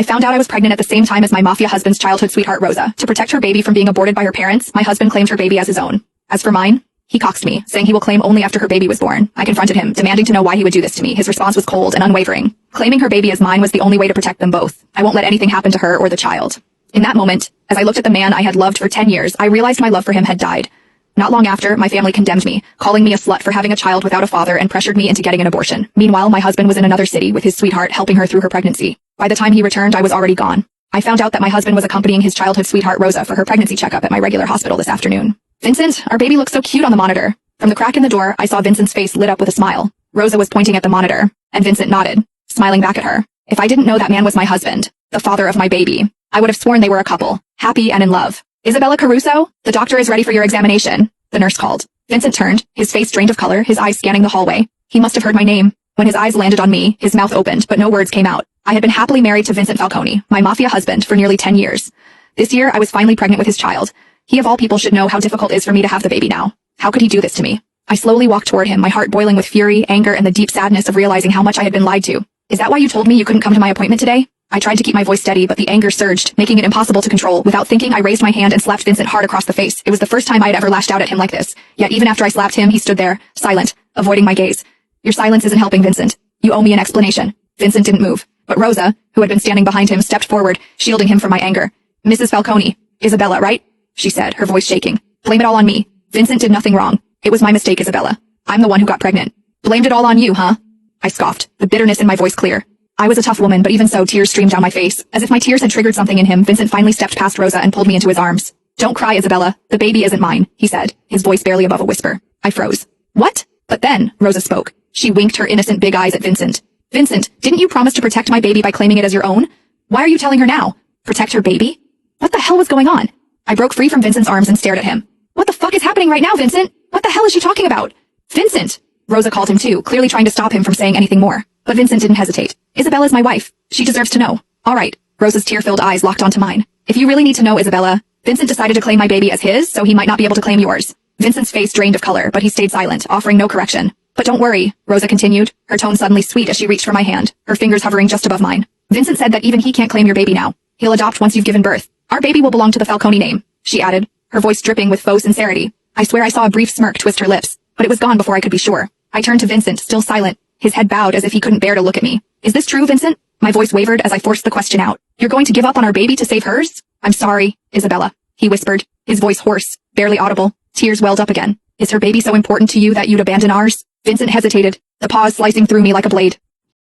I found out I was pregnant at the same time as my mafia husband's childhood sweetheart Rosa. To protect her baby from being aborted by her parents, my husband claimed her baby as his own. As for mine, he coxed me, saying he will claim only after her baby was born. I confronted him, demanding to know why he would do this to me. His response was cold and unwavering. Claiming her baby as mine was the only way to protect them both. I won't let anything happen to her or the child. In that moment, as I looked at the man I had loved for 10 years, I realized my love for him had died. Not long after, my family condemned me, calling me a slut for having a child without a father and pressured me into getting an abortion. Meanwhile, my husband was in another city with his sweetheart helping her through her pregnancy. By the time he returned, I was already gone. I found out that my husband was accompanying his childhood sweetheart Rosa for her pregnancy checkup at my regular hospital this afternoon. Vincent, our baby looks so cute on the monitor. From the crack in the door, I saw Vincent's face lit up with a smile. Rosa was pointing at the monitor, and Vincent nodded, smiling back at her. If I didn't know that man was my husband, the father of my baby, I would have sworn they were a couple, happy and in love. Isabella Caruso, the doctor is ready for your examination, the nurse called. Vincent turned, his face drained of color, his eyes scanning the hallway. He must have heard my name. When his eyes landed on me, his mouth opened, but no words came out. I had been happily married to Vincent Falcone, my mafia husband, for nearly 10 years. This year, I was finally pregnant with his child. He of all people should know how difficult it is for me to have the baby now. How could he do this to me? I slowly walked toward him, my heart boiling with fury, anger, and the deep sadness of realizing how much I had been lied to. Is that why you told me you couldn't come to my appointment today? I tried to keep my voice steady, but the anger surged, making it impossible to control. Without thinking, I raised my hand and slapped Vincent hard across the face. It was the first time I had ever lashed out at him like this. Yet even after I slapped him, he stood there, silent, avoiding my gaze. Your silence isn't helping, Vincent. You owe me an explanation. Vincent didn't move, but Rosa, who had been standing behind him, stepped forward, shielding him from my anger. Mrs. Falcone, Isabella, right? She said, her voice shaking. Blame it all on me. Vincent did nothing wrong. It was my mistake, Isabella. I'm the one who got pregnant. Blamed it all on you, huh? I scoffed, the bitterness in my voice clear. I was a tough woman, but even so, tears streamed down my face. As if my tears had triggered something in him, Vincent finally stepped past Rosa and pulled me into his arms. Don't cry, Isabella. The baby isn't mine, he said, his voice barely above a whisper. I froze. What? But then, Rosa spoke. She winked her innocent big eyes at Vincent. Vincent, didn't you promise to protect my baby by claiming it as your own? Why are you telling her now? Protect her baby? What the hell was going on? I broke free from Vincent's arms and stared at him. What the fuck is happening right now, Vincent? What the hell is she talking about? Vincent! Rosa called him too, clearly trying to stop him from saying anything more. But Vincent didn't hesitate. Isabella's my wife. She deserves to know. All right. Rosa's tear-filled eyes locked onto mine. If you really need to know, Isabella, Vincent decided to claim my baby as his, so he might not be able to claim yours. Vincent's face drained of color, but he stayed silent, offering no correction. But don't worry, Rosa continued, her tone suddenly sweet as she reached for my hand, her fingers hovering just above mine. Vincent said that even he can't claim your baby now. He'll adopt once you've given birth. Our baby will belong to the Falcone name, she added, her voice dripping with faux sincerity. I swear I saw a brief smirk twist her lips, but it was gone before I could be sure. I turned to Vincent, still silent, his head bowed as if he couldn't bear to look at me. Is this true, Vincent? My voice wavered as I forced the question out. You're going to give up on our baby to save hers? I'm sorry, Isabella, he whispered, his voice hoarse, barely audible. Tears welled up again. Is her baby so important to you that you'd abandon ours? Vincent hesitated, the pause slicing through me like a blade.